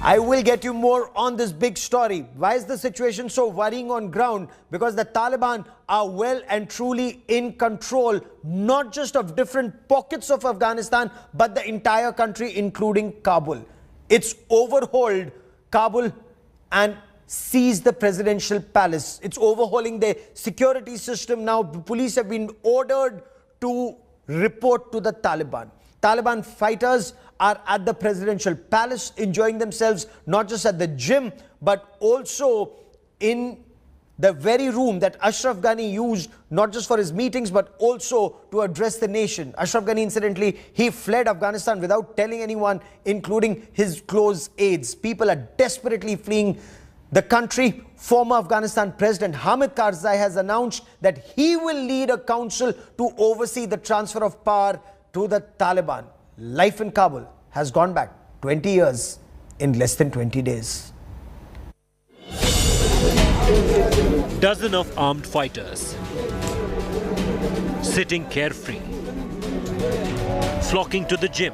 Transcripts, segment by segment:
I will get you more on this big story. Why is the situation so worrying on ground? Because the Taliban are well and truly in control, not just of different pockets of Afghanistan, but the entire country, including Kabul. It's overhauled Kabul and seized the presidential palace. It's overhauling the security system now. The police have been ordered to report to the Taliban. Taliban fighters are at the presidential palace enjoying themselves, not just at the gym, but also in the very room that Ashraf Ghani used, not just for his meetings, but also to address the nation. Ashraf Ghani, incidentally, he fled Afghanistan without telling anyone, including his close aides. People are desperately fleeing the country. Former Afghanistan President Hamid Karzai has announced that he will lead a council to oversee the transfer of power to the Taliban. Life in Kabul has gone back 20 years in less than 20 days. Dozen of armed fighters sitting carefree, flocking to the gym,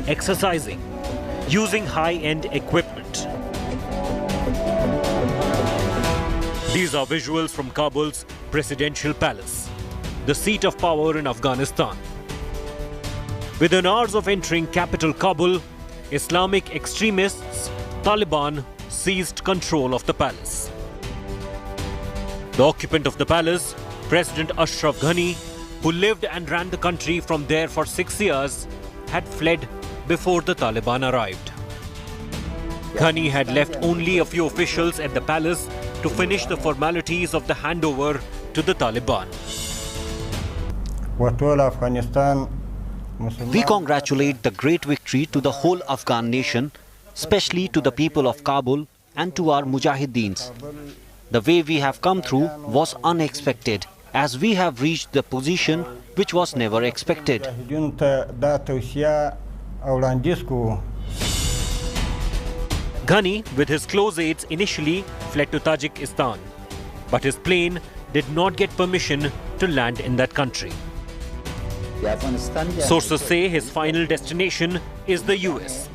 exercising, using high-end equipment. These are visuals from Kabul's presidential palace, the seat of power in Afghanistan. Within hours of entering capital Kabul, Islamic extremists, Taliban, seized control of the palace. The occupant of the palace, President Ashraf Ghani, who lived and ran the country from there for 6 years, had fled before the Taliban arrived. Ghani had left only a few officials at the palace to finish the formalities of the handover to the Taliban. We congratulate the great victory to the whole Afghan nation, especially to the people of Kabul and to our Mujahideens. The way we have come through was unexpected, as we have reached the position which was never expected. Ghani, with his close aides, initially fled to Tajikistan, but his plane did not get permission to land in that country. Sources say his final destination is the US.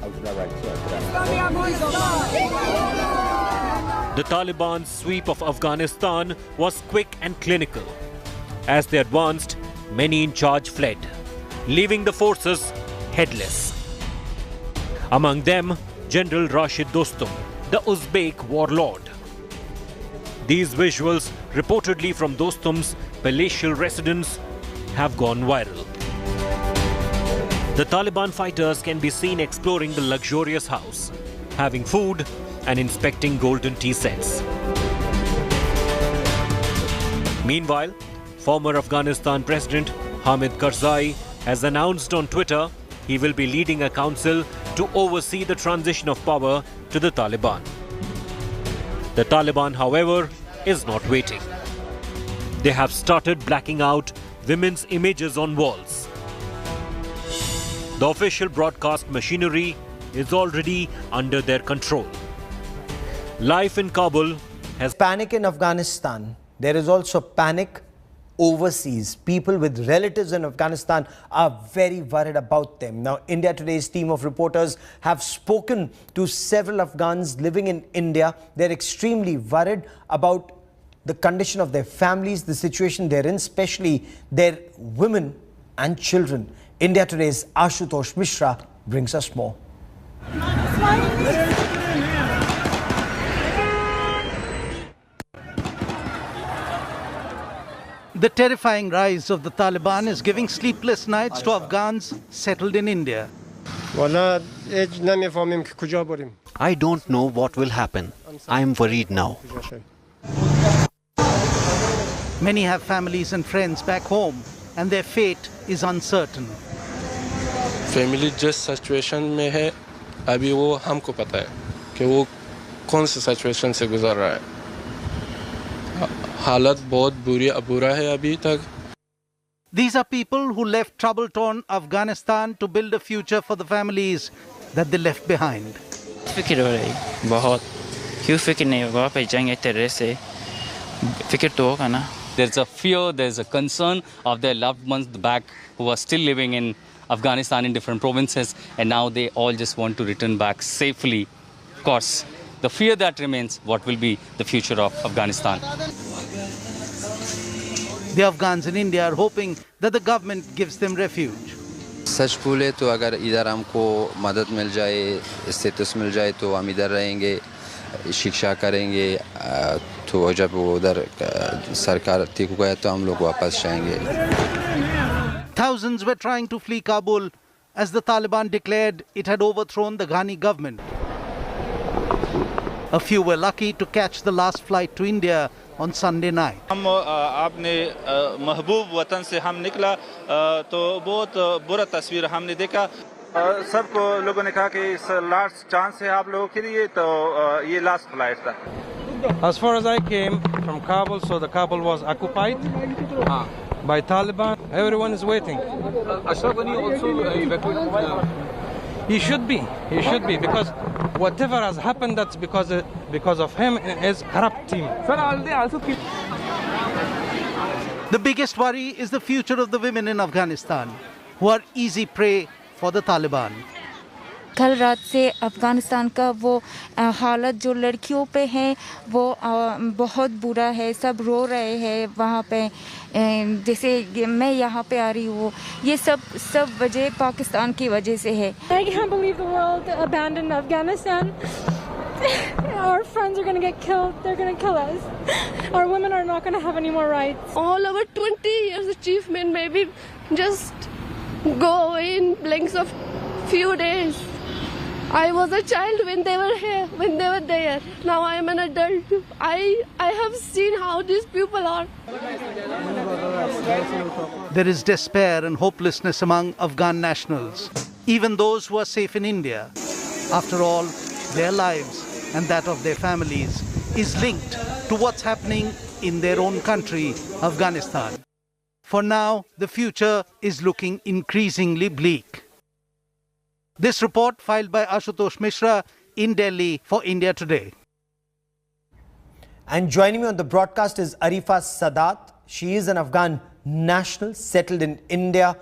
The Taliban's sweep of Afghanistan was quick and clinical. As they advanced, many in charge fled, leaving the forces headless. Among them, General Rashid Dostum, the Uzbek warlord. These visuals, reportedly from Dostum's palatial residence, have gone viral. The Taliban fighters can be seen exploring the luxurious house, having food and inspecting golden tea sets. Meanwhile, former Afghanistan President Hamid Karzai has announced on Twitter he will be leading a council to oversee the transition of power to the Taliban. The Taliban, however, is not waiting. They have started blacking out women's images on walls. The official broadcast machinery is already under their control. Life in Kabul has panic in Afghanistan. There is also panic overseas. People with relatives in Afghanistan are very worried about them. Now, India Today's team of reporters have spoken to several Afghans living in India. They're extremely worried about the condition of their families, the situation they're in, especially their women and children. India Today's Ashutosh Mishra brings us more. The terrifying rise of the Taliban is giving sleepless nights to Afghans settled in India. I don't know what will happen. I am worried now. Many have families and friends back home, and their fate is uncertain. Family जिस situation में है अभी वो हमको पता है कि वो कौन सी सिचुएशन से गुजर रहा है हालत बहुत बुरा है अभी तक These are people who left trouble-torn Afghanistan to build a future for the families that they left behind. फिक्र हो रही बहुत क्यों फिक्र नहीं होगा वापस जाएंगे तेरे से फिक्र तो होगा ना There's a fear, there's a concern of their loved ones back who are still living in Afghanistan in different provinces, and now they all just want to return back safely course. The fear that remains, what will be the future of Afghanistan. The Afghans in India are hoping that the government gives them refuge. सच बोले तो अगर इधर हमको मदद मिल जाए, status मिल जाए तो हम इधर रहेंगे, शिक्षा करेंगे, तो जब वो उधर सरकार ठीक हो गया तो हम लोग वापस जाएंगे. Thousands were trying to flee Kabul as the Taliban declared it had overthrown the Ghani government. A few were lucky to catch the last flight to India on Sunday night. हम अपने महबूब वतन से हम निकला तो बहुत बुरा तस्वीर हमने देखा. सबको लोगों ने कहा कि इस लास्ट चांस है आप लोगों के लिए, तो ये लास्ट फ्लाइट था. As far as I came from Kabul, so the Kabul was occupied by Taliban. Everyone is waiting. Ashraf Ghani also evacuated. He should be, because whatever has happened, that's because of him and his corrupt team. The biggest worry is the future of the women in Afghanistan, who are easy prey for the Taliban. कल रात से अफ़गानिस्तान का वो हालत जो लड़कियों पे है वो बहुत बुरा है. सब रो रहे हैं वहाँ पे. जैसे मैं यहाँ पे आ रही हूँ, ये सब वजह पाकिस्तान की वजह से है. I can't believe the world abandoned Afghanistan. Our friends are going to get killed. They're going to kill us. Our women are not going to have any more rights. All our 20 years achievement maybe just go away in blinks of few days. I was a child when they were here, when they were there. Now I am an adult. I have seen how these people are. There is despair and hopelessness among Afghan nationals, even those who are safe in India. After all, their lives and that of their families is linked to what's happening in their own country, Afghanistan. For now, the future is looking increasingly bleak. This report filed by Ashutosh Mishra in Delhi for India Today. And joining me on the broadcast is Arifa Sadat. She is an Afghan national settled in India.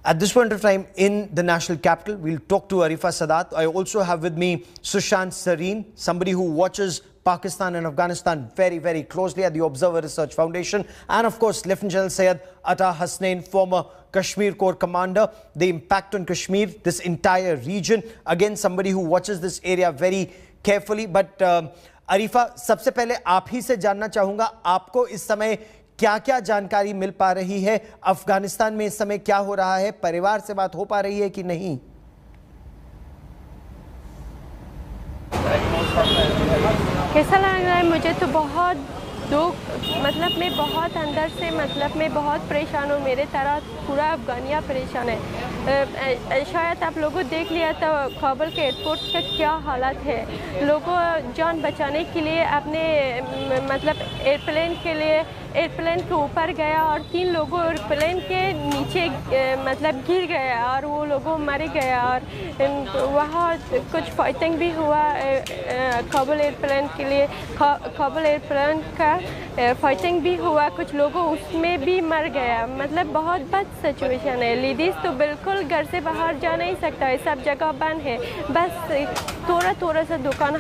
At this point of time in the national capital, we'll talk to Arifa Sadat. I also have with me Sushant Sareen, somebody who watches Pakistan and Afghanistan very, very closely at the Observer Research Foundation. And of course, Lieutenant General Syed Atta Hasnain, former Kashmir Corps Commander. The impact on Kashmir, this entire region. Again, somebody who watches this area very carefully. But Arifa, सबसे पहले आप ही से जानना चाहूँगा, आपको इस समय क्या-क्या जानकारी मिल पा रही है? अफगानिस्तान में इस समय क्या हो रहा है? परिवार से बात हो पा रही है कि नहीं? कैसा लग रहा है मुझे तो बहुत दुख, मतलब मैं बहुत अंदर से मैं बहुत परेशान हूँ. मेरे तरह पूरा अफगानिया परेशान है. शायद आप लोगों देख लिया तो काबुल के एयरपोर्ट का क्या हालत है. लोगों जान बचाने के लिए अपने एयरप्लेन के ऊपर गया और 3 लोगों एयरप्लेन के नीचे गिर गया और वो लोगों मर गया. और वहाँ कुछ फाइटिंग भी हुआ काबुल एयरप्लेन के लिए. काबुल एयरप्लेन का फाइटिंग भी हुआ, कुछ लोगों उसमें भी मर गया. बहुत बद सिचुएशन है. लेडीज़ तो बिल्कुल घर से बाहर जा नहीं सकता है, सब जगह बंद है. बस थोड़ा सा दुकान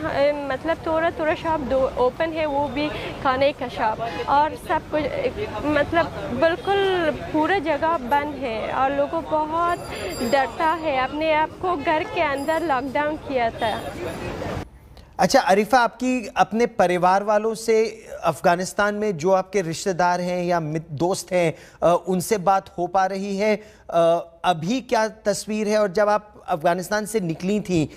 थोड़ा शॉप ओपन है, वो भी खाने का शॉप, और सब कुछ बिल्कुल पूरा जगह बंद है. और लोगों बहुत डरता है, अपने आप को घर के अंदर लॉकडाउन किया था. अच्छा अरीफा, आपकी अपने परिवार वालों से अफगानिस्तान में जो आपके रिश्तेदार हैं या दोस्त हैं उनसे बात हो पा रही है? अभी क्या तस्वीर है और जब आप अफगानिस्तान से निकली थी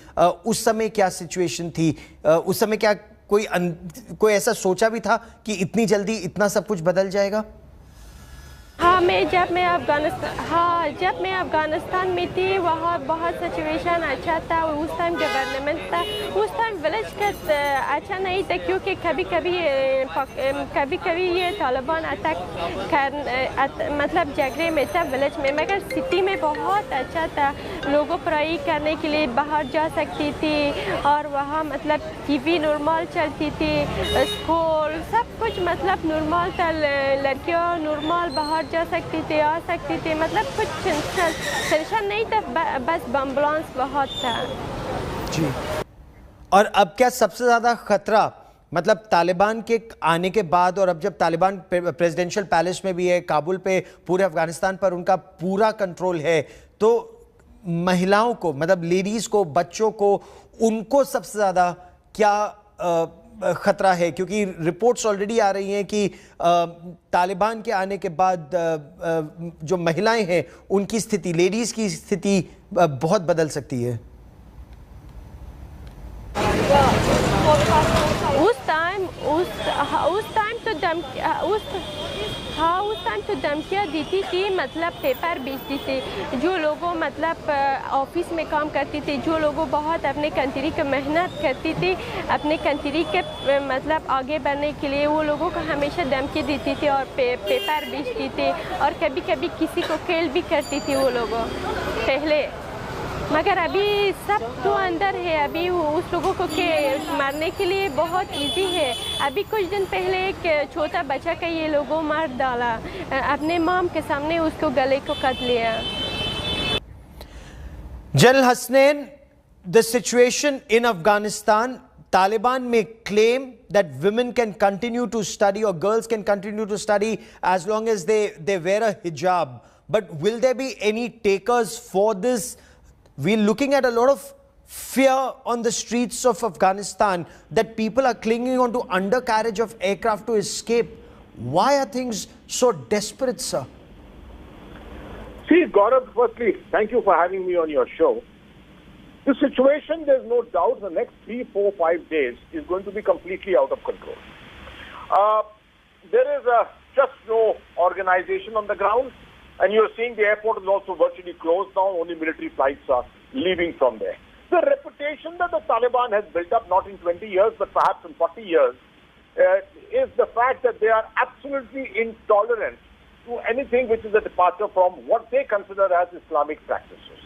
उस समय क्या सिचुएशन थी? उस समय क्या कोई ऐसा सोचा भी था कि इतनी जल्दी इतना सब कुछ बदल जाएगा? हाँ, जब मैं अफ़गानिस्तान में थी वहाँ बहुत सिचुएशन अच्छा था. उस टाइम गवर्नमेंट था, उस टाइम विलेज का अच्छा नहीं था क्योंकि कभी कभी ये तालिबान अटैक झगड़े में था विलेज में. मगर सिटी में बहुत अच्छा था. लोगों पढ़ाई करने के लिए बाहर जा सकती थी और वहाँ टीवी नॉर्मल चलती थी, स्कूल सब कुछ नॉर्मल था. लड़कियाँ नॉर्मल बाहर जा सकती थी, आ सकती थी. कुछ टेंशन नहीं था, बस एम्बुलेंस बहुत था. जी और अब क्या सबसे ज्यादा खतरा, मतलब तालिबान के आने के बाद, और अब जब तालिबान प्रेसिडेंशियल पैलेस में भी है, काबुल पे, पूरे अफगानिस्तान पर उनका पूरा कंट्रोल है, तो महिलाओं को, मतलब लेडीज को, बच्चों को, उनको सबसे ज्यादा क्या खतरा है? क्योंकि रिपोर्ट्स ऑलरेडी आ रही हैं कि तालिबान के आने के बाद जो महिलाएं हैं उनकी स्थिति, लेडीज की स्थिति बहुत बदल सकती है। उस टाइम तो धमकियाँ देती थी, मतलब पेपर बेचती थी, जो लोगों मतलब ऑफिस में काम करती थी, जो लोगों बहुत अपने कंट्री की मेहनत करती थी, अपने कंट्री के मतलब आगे बढ़ने के लिए, वो लोगों को हमेशा धमकी देती थी और पेपर बेचती थी, और कभी कभी किसी को किल भी करती थी वो लोगों पहले। मगर अभी सब तो अंदर है, अभी उस लोगों को के मारने के लिए बहुत इजी है। अभी कुछ दिन पहले एक छोटा बच्चा का ये लोगों मार डाला, अपने मॉम के सामने उसको गले को काट लिया। General Hasnain, the situation in Afghanistan, Taliban may claim that women can continue to study, or girls can continue to study as long as they wear a hijab. But will there be any takers for this? We're looking at a lot of fear on the streets of Afghanistan that people are clinging on to undercarriage of aircraft to escape. Why are things so desperate, sir? See, Gaurav, firstly, thank you for having me on your show. The situation, there's no doubt, the next 3, 4, 5 days is going to be completely out of control. There is just no organization on the ground. And you're seeing the airport is also virtually closed now. Only military flights are leaving from there. The reputation that the Taliban has built up, not in 20 years, but perhaps in 40 years, is the fact that they are absolutely intolerant to anything which is a departure from what they consider as Islamic practices.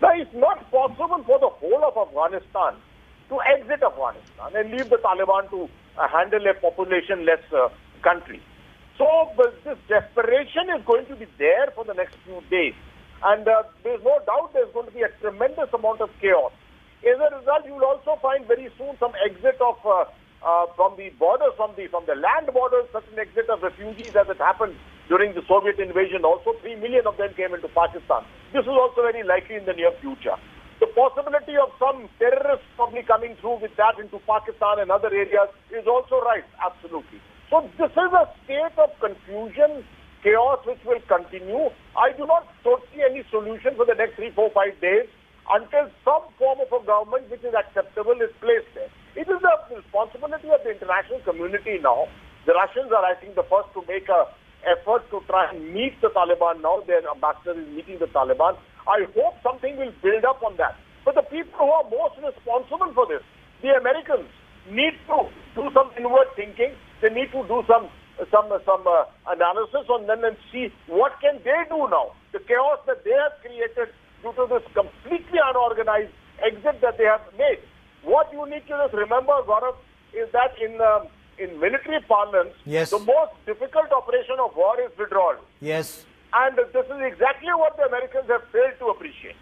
Now, it's not possible for the whole of Afghanistan to exit Afghanistan and leave the Taliban to handle a population-less country. So this desperation is going to be there for the next few days. And there's no doubt there's going to be a tremendous amount of chaos. As a result, you will also find very soon some exit of from the borders, from the land borders, such an exit of refugees as it happened during the Soviet invasion. Also, 3 million of them came into Pakistan. This is also very likely in the near future. The possibility of some terrorists probably coming through with that into Pakistan and other areas is also right, absolutely. So this is a state of confusion, chaos, which will continue. I do not foresee any solution for the next 3, 4, 5 days until some form of a government which is acceptable is placed there. It is the responsibility of the international community now. The Russians are, I think, the first to make an effort to try and meet the Taliban now. Their ambassador is meeting the Taliban. I hope something will build up on that. But the people who are most responsible for this, the Americans, need to do some inward thinking. They need to do some analysis on them and see what can they do now. The chaos that they have created due to this completely unorganized exit that they have made. What you need to just remember, Gaurav, is that in military parlance, yes, the most difficult operation of war is withdrawal. Yes. And this is exactly what the Americans have failed to appreciate.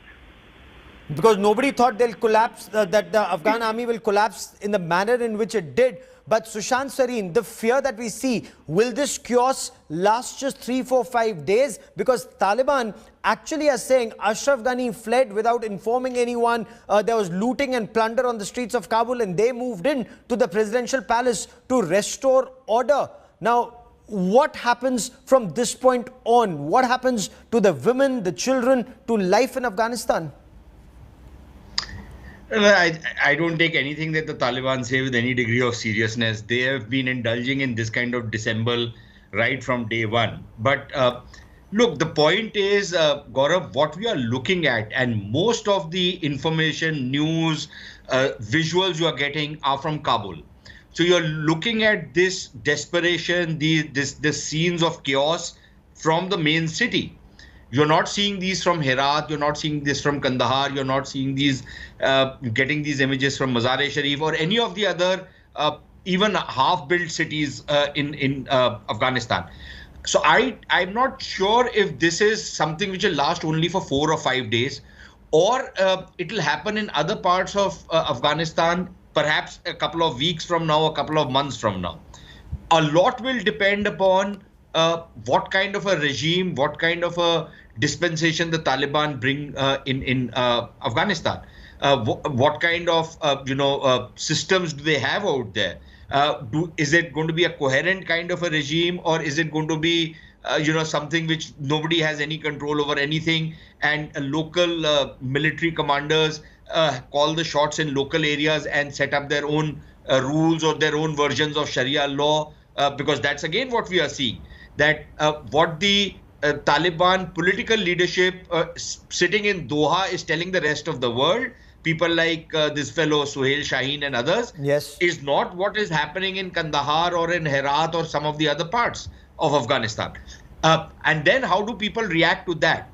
Because nobody thought they'll collapse, that the Afghan army will collapse in the manner in which it did. But Sushant Sareen, the fear that we see, will this chaos last just 3, 4, 5 days? Because Taliban actually are saying Ashraf Ghani fled without informing anyone. There was looting and plunder on the streets of Kabul, and they moved in to the presidential palace to restore order. Now, what happens from this point on? What happens to the women, the children, to life in Afghanistan? I don't take anything that the Taliban say with any degree of seriousness. They have been indulging in this kind of dissemble right from day one. But look, the point is, Gaurav, what we are looking at, and most of the information, news, visuals you are getting are from Kabul. So you're looking at this desperation, this scenes of chaos from the main city. You're not seeing these from Herat, you're not seeing this from Kandahar, you're not seeing these, getting these images from Mazar-e-Sharif or any of the other, even half-built cities in Afghanistan. So I'm not sure if this is something which will last only for 4 or 5 days, or it will happen in other parts of Afghanistan perhaps a couple of weeks from now, a couple of months from now. A lot will depend upon what kind of a regime, what kind of a dispensation the Taliban bring in Afghanistan. What kind of systems do they have out there? Is it going to be a coherent kind of a regime, or is it going to be something which nobody has any control over anything, and local military commanders call the shots in local areas and set up their own rules or their own versions of Sharia law? Because that's again what we are seeing, that what the Taliban political leadership sitting in Doha is telling the rest of the world, people like this fellow Suhail Shaheen and others, yes, is not what is happening in Kandahar or in Herat or some of the other parts of Afghanistan. And then how do people react to that?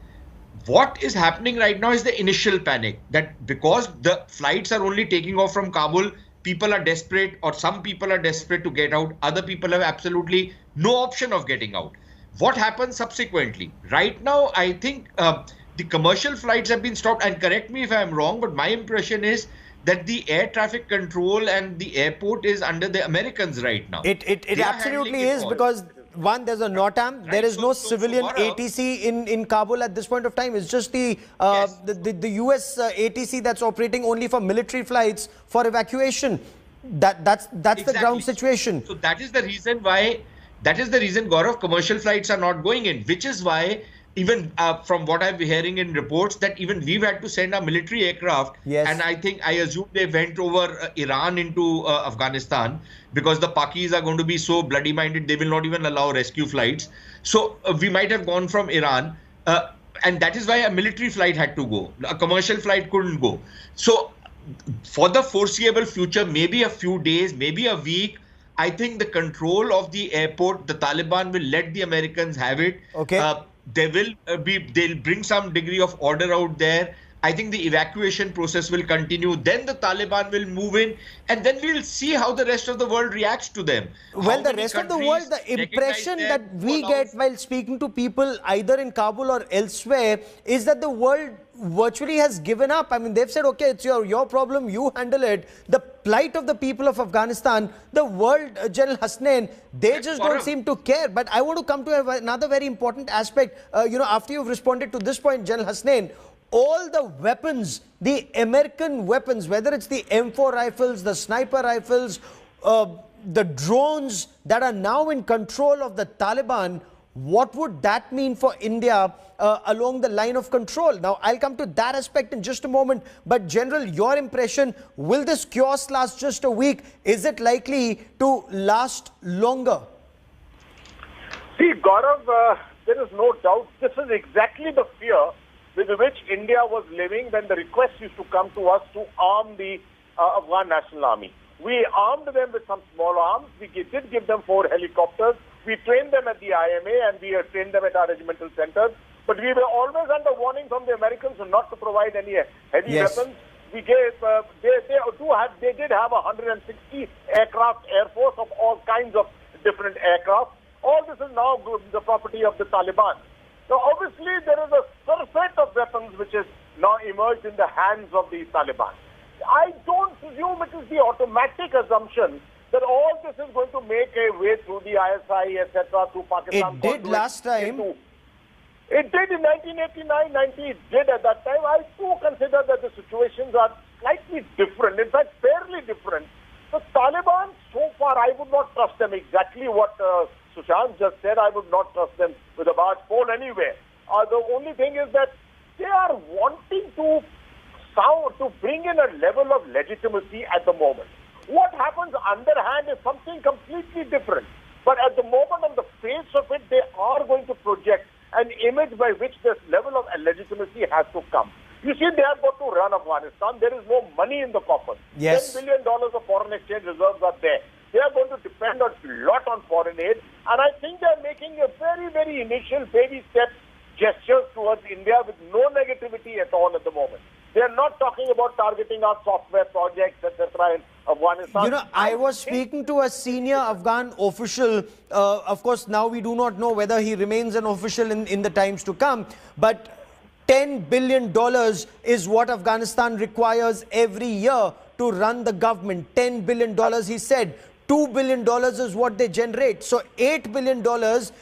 What is happening right now is the initial panic, that because the flights are only taking off from Kabul, people are desperate, or some people are desperate to get out. Other people have absolutely no option of getting out. What happens subsequently? Right now, I think the commercial flights have been stopped, and correct me if I'm wrong, but my impression is that the air traffic control and the airport is under the Americans right now. It absolutely is, because one, there's a NOTAM, right, there is no civilian ATC in Kabul at this point of time. It's just the US ATC that's operating only for military flights for evacuation. That's exactly the ground situation. So that is the reason why, Gaurav, commercial flights are not going in, which is why even from what I'm hearing in reports, that even we've had to send our military aircraft. Yes. And I assume they went over Iran into Afghanistan, because the Pakis are going to be so bloody minded, they will not even allow rescue flights. So we might have gone from Iran, and that is why a military flight had to go. A commercial flight couldn't go. So for the foreseeable future, maybe a few days, maybe a week, I think the control of the airport, the Taliban will let the Americans have it. Okay. They'll bring some degree of order out there. I think the evacuation process will continue. Then the Taliban will move in, and then we'll see how the rest of the world reacts to them. Well, the rest of the world, the impression that we get while speaking to people either in Kabul or elsewhere is that the world virtually has given up. I mean, they've said, okay, it's your problem, you handle it. The plight of the people of Afghanistan, the world, General Hasnain, they just don't seem to care. But I want to come to another very important aspect. After you've responded to this point, General Hasnain, all the weapons, the American weapons, whether it's the M4 rifles, the sniper rifles, the drones that are now in control of the Taliban, what would that mean for India along the line of control? Now, I'll come to that aspect in just a moment. But General, your impression, will this chaos last just a week? Is it likely to last longer? See, Gaurav, there is no doubt this is exactly the fear with which India was living when the request used to come to us to arm the Afghan National Army. We armed them with some small arms. We did give them 4 helicopters. We trained them at the IMA, and we trained them at our regimental centers. But we were always under warning from the Americans not to provide any heavy weapons. We gave, they did have 160 aircraft, Air Force of all kinds of different aircraft. All this is now the property of the Taliban. Now, obviously, there is a surfeit of weapons which is now emerged in the hands of the Taliban. I don't presume it is the automatic assumption that all this is going to make a way through the ISI, etc., through Pakistan. It did last time. It did in 1989, 90. It did at that time. I too consider that the situations are slightly different, in fact, fairly different. The Taliban, so far, I would not trust them exactly what Sushant just said. I would not trust them with a barge pole anywhere. The only thing is that they are wanting to bring in a level of legitimacy at the moment. What happens underhand is something completely different. But at the moment, on the face of it, they are going to project an image by which this level of legitimacy has to come. You see, they have got to run Afghanistan. There is no money in the coffers. Yes. $10 billion of foreign exchange reserves are there. They are going to depend a lot on foreign aid. And I think they are making a very, very initial baby step gestures towards India with no negativity at all at the moment. They are not talking about targeting our software projects, etc. in Afghanistan. I was speaking to a senior Afghan official. Of course, now we do not know whether he remains an official in the times to come. But $10 billion is what Afghanistan requires every year to run the government. $10 billion, he said. $2 billion is what they generate. So $8 billion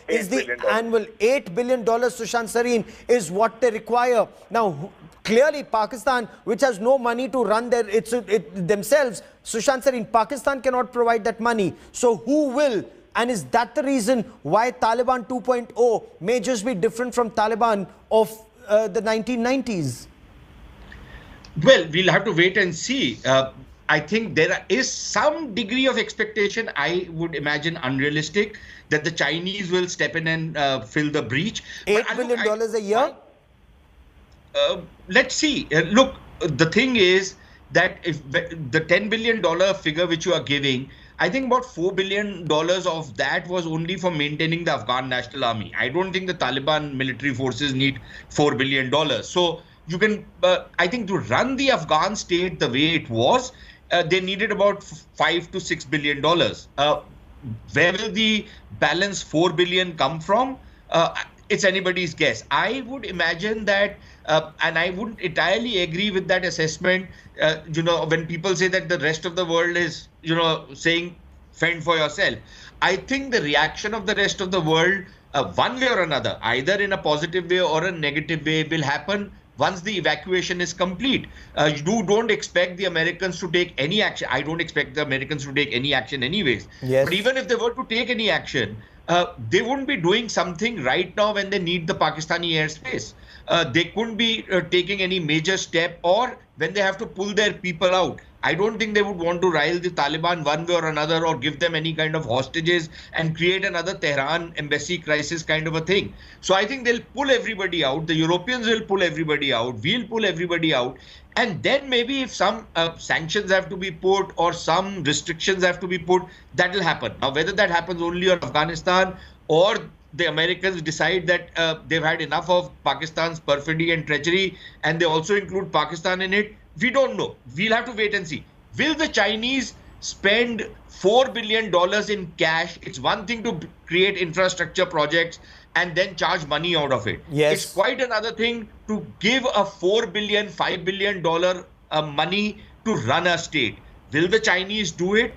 is the annual. $8 billion, Sushant Sareen, is what they require. Now, clearly, Pakistan, which has no money to run themselves, Sushant Sareen, Pakistan cannot provide that money. So who will? And is that the reason why Taliban 2.0 may just be different from Taliban of the 1990s? Well, we'll have to wait and see. I think there is some degree of expectation, I would imagine unrealistic, that the Chinese will step in and fill the breach. $8 billion a year? Let's see. Look, the thing is that if the $10 billion figure which you are giving, I think about $4 billion of that was only for maintaining the Afghan National Army. I don't think the Taliban military forces need $4 billion. So you can, I think to run the Afghan state the way it was, they needed about $5 to $6 billion. Where will the balance $4 billion come from? It's anybody's guess. I would imagine that, and I wouldn't entirely agree with that assessment. When people say that the rest of the world is, saying fend for yourself. I think the reaction of the rest of the world, one way or another, either in a positive way or a negative way, will happen once the evacuation is complete. You don't expect the Americans to take any action. I don't expect the Americans to take any action anyways. Yes. But even if they were to take any action, they wouldn't be doing something right now when they need the Pakistani airspace. They couldn't be taking any major step, or when they have to pull their people out. I don't think they would want to rile the Taliban one way or another, or give them any kind of hostages and create another Tehran embassy crisis kind of a thing. So I think they'll pull everybody out. The Europeans will pull everybody out. We'll pull everybody out. And then maybe if some sanctions have to be put or some restrictions have to be put, that will happen. Now, whether that happens only on Afghanistan or the Americans decide that they've had enough of Pakistan's perfidy and treachery, and they also include Pakistan in it, we don't know. We'll have to wait and see. Will the Chinese spend $4 billion in cash? It's one thing to create infrastructure projects and then charge money out of it. Yes. It's quite another thing to give a $4 billion, $5 billion money to run a state. Will the Chinese do it?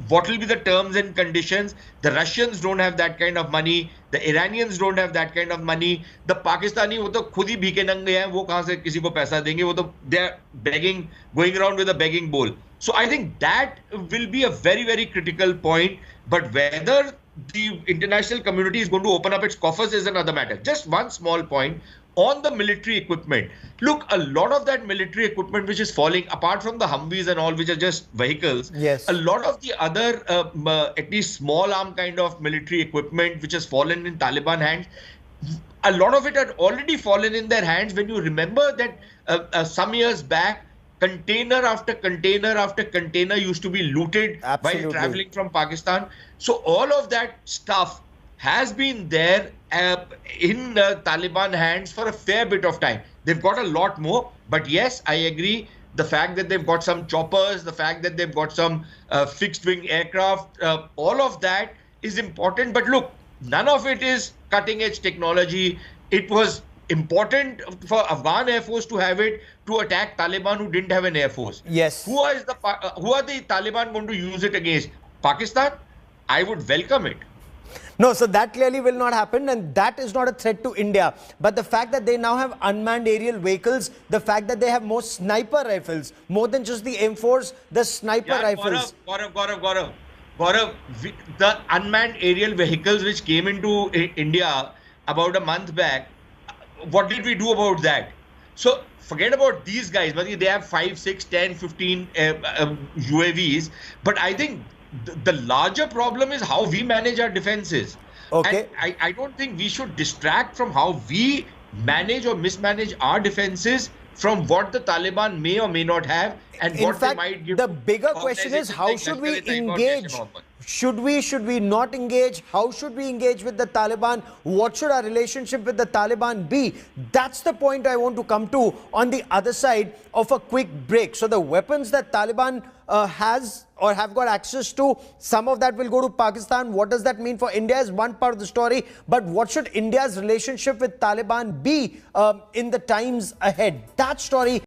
What will be the terms and conditions? The Russians don't have that kind of money. The Iranians don't have that kind of money. The Pakistani, वो तो खुद ही भीखे नंगे हैं, वो कहाँ से किसी को पैसा देंगे? वो तो they're begging, going around with a begging bowl. So I think that will be a very, very critical point. But whether the international community is going to open up its coffers is another matter. Just one small point on the military equipment. Look, a lot of that military equipment which is falling, apart from the Humvees and all, which are just vehicles, yes, a lot of the other, at least small arm kind of military equipment which has fallen in Taliban hands, a lot of it had already fallen in their hands. When you remember that some years back, container after container after container used to be looted while traveling from Pakistan. So all of that stuff has been there in Taliban hands for a fair bit of time. They've got a lot more, but yes, I agree. The fact that they've got some choppers, the fact that they've got some fixed-wing aircraft, all of that is important. But look, none of it is cutting-edge technology. It was important for Afghan Air Force to have it to attack Taliban who didn't have an Air Force. Yes. Who are the Taliban going to use it against? Pakistan? I would welcome it. No, so that clearly will not happen, and that is not a threat to India. But the fact that they now have unmanned aerial vehicles, the fact that they have more sniper rifles, more than just the M4s, the sniper rifles. Gaurav, the unmanned aerial vehicles which came into India about a month back, what did we do about that? So forget about these guys, but they have 5, 6, 10, 15 UAVs. But I think the larger problem is how we manage our defenses. Okay. And I don't think we should distract from how we manage or mismanage our defenses from what the Taliban may or may not have, and In what fact, they might give. the bigger question is how should we engage? Should we not engage? How should we engage with the Taliban? What should our relationship with the Taliban be? That's the point I want to come to on the other side of a quick break. So the weapons that Taliban has or have got access to, some of that will go to Pakistan. What does that mean for India is one part of the story. But what should India's relationship with Taliban be in the times ahead? That story